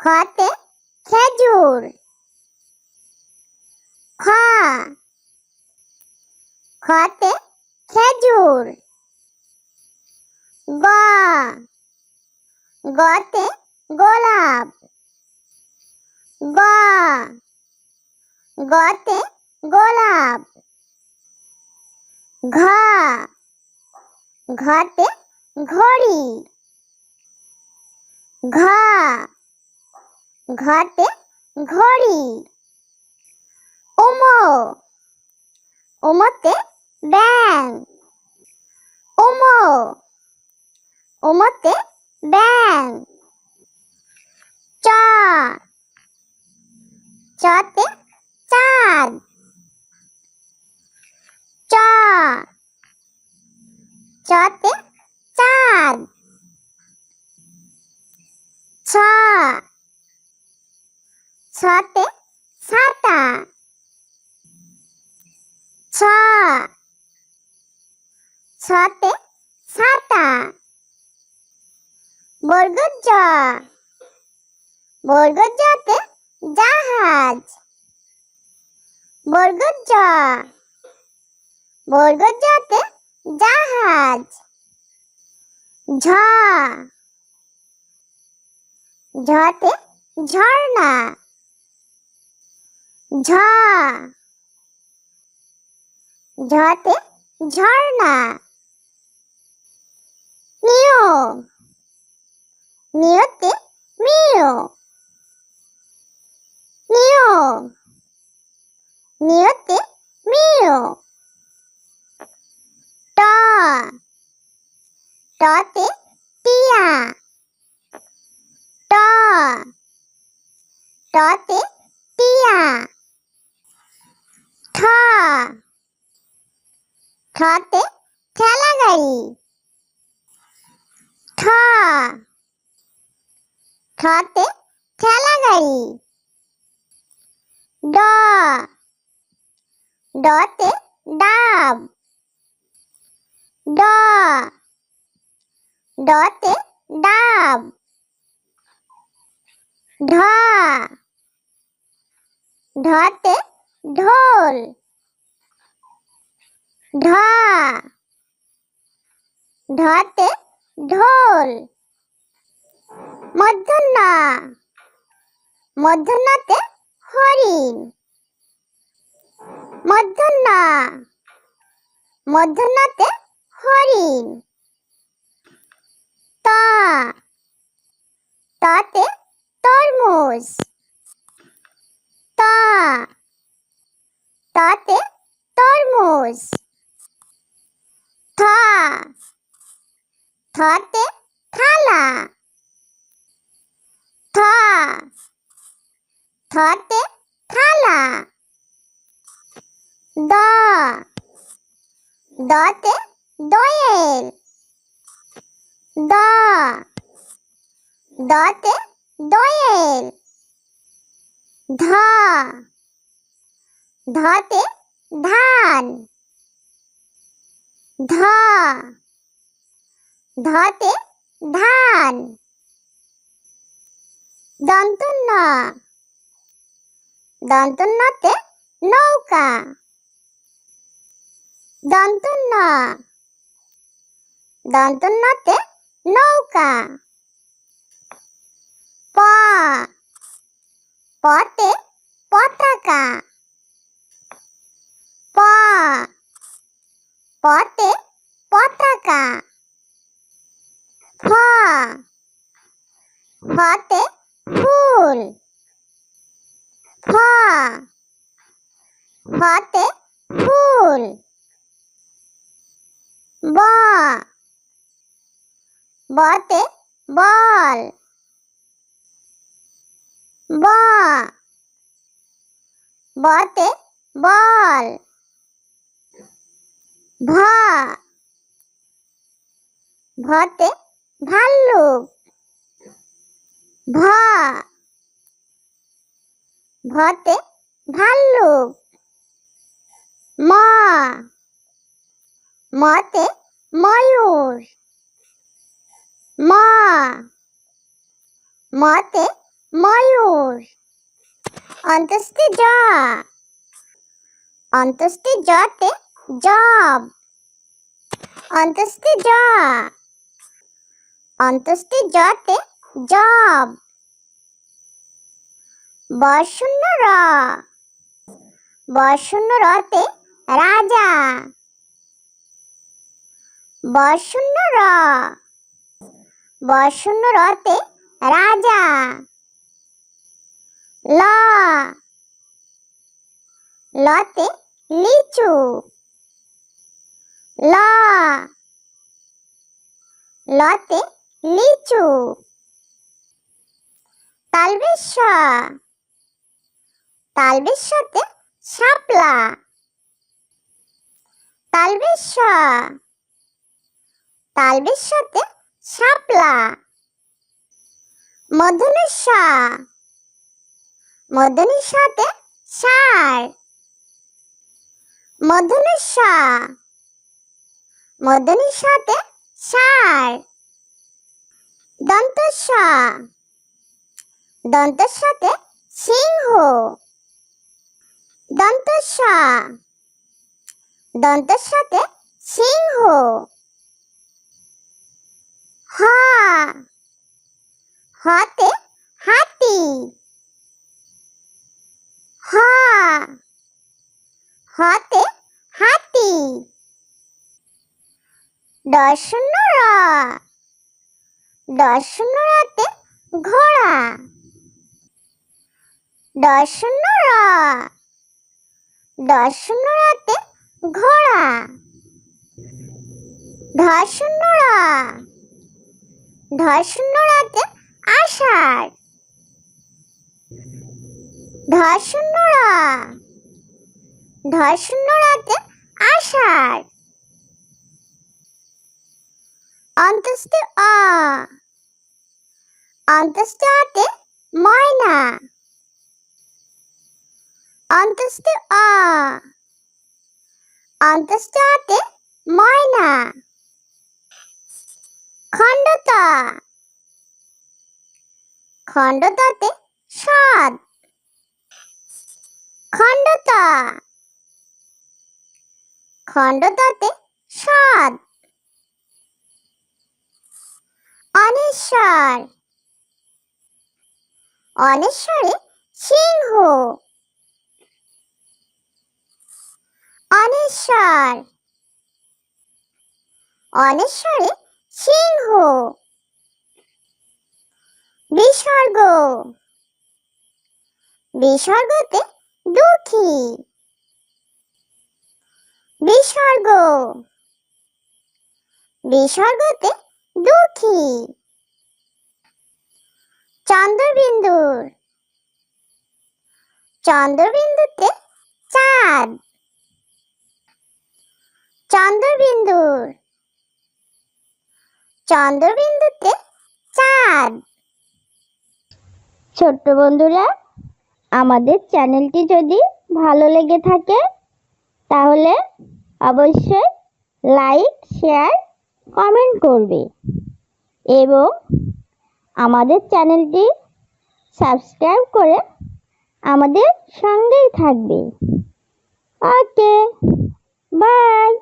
খতে খেজুর। খ খতে খেজুর। গ গতে গোলাপ। গ গতে গোলাপ। ঘ ঘতে ঘড়ি। ঘ ঘতে ঘড়ি। উম উমতে ব্যাঙ। উম উমতে ব্যাঙ। চ চতে চাঁদ। চ চতে চাঁদ। ছ ছতে ছাতা। ছ ছতে ছাতা। বর্গ জ বর্গ জতে জাহাজ। বর্গ জ বর্গ জতে জাহাজ। ঝ ঝতে ঝর্ণা। ঝ ঝতে ঝর্ণা। নিয় নিয়তে মেয়। নিয় নিয়তে মেয়। ট টতে টিয়া। ট টতে টিয়া। ঠ ঠতে ঠেলা গাড়ি। ঠ ঠতে ঠেলা গাড়ি। ড ডতে ডাব। ড ডতে ডাব। ঢ ঢতে ঢোল। ঢ ঢতে ঢোল। মূর্ধন্য মূর্ধন্যতে হরিণ। মূর্ধন্য মূর্ধন্যতে হরিণ। ত ততে তরমুজ। ত ততে তরমুজ। থ থতে থালা। থ থতে থালা। দ দতে দোয়েল। দ দতে দোয়েল। ধ ধতে ধান। ধ ধতে ধান। দন্তন্য দন্তন্যতে নৌকা। দন্তন্য দন্তন্যতে নৌকা। প পতে পতাকা। প পতে পতাকা। ফ ফতে ফুল। ফ ফতে ফুল। ব বতে বল। ব বতে বল। ভ ভতে ভাল্লুক। ভ ভতে ভাল্লুক। ম মতে ময়ূর। ম মতে ময়ূর। অন্তস্থে জ, অন্তস্থে জতে জব। অন্তস্থে জ, অন্তস্থে জতে জব। বশূন্য র, বশূন্য রতে রাজা। বশূন্য র, বশূন্য রতে রাজা। ল, লতে লিচু। ল, লতে লিচু। তালবেশ স, তালবেশ সতে শাপলা। তালবেশ স, তালবেশ সতে শাপলা। মূর্ধন্য ষ, মূর্ধন্য সতে ষাঁড়। মূর্ধন্য ষ, মূর্ধন্য সতে ষাঁড়। দন্ত স, দন্ত সতে সিংহ। দন্ত স, দন্ত সতে সিংহ। হ, হতে হাতি। হ, হতে হাতি। দশূন্য র, দশূন্য রতে ঘোড়া। দশূন্য র, দশূন্য রতে ঘোড়া। ধশূন্য র, ধশূন্য রতে আষাঢ়। ধশূন্য র, ধশূন্য রতে আষাঢ়। অন্তস্থে অ, অন্তস্থে অতে ময়না। অন্তস্থে অ, অন্তস্থে অতে ময়না। খণ্ডত, খণ্ডততে সৎ। খণ্ডত, খণ্ডততে সৎ। অনেশ্বর, অনেশ্বরে সিংহ। অনেশ্বর, অনেশ্বরে সিংহ। বিসর্গ, বিসর্গতে দুঃখী। বিসর্গ, বিসর্গতে দুঃখী। চন্দ্রবিন্দুর, চন্দ্রবিন্দুতে চাঁদ। চন্দ্রবিন্দুর, চন্দ্রবিন্দুতে চাঁদ। ছোট্ট বন্ধুরা, আমাদের চ্যানেলটি যদি ভালো লেগে থাকে তাহলে অবশ্যই লাইক, শেয়ার, কমেন্ট করবে এবং আমাদের চ্যানেলটি সাবস্ক্রাইব করে আমাদের সঙ্গেই থাকবে। ওকে, বাই।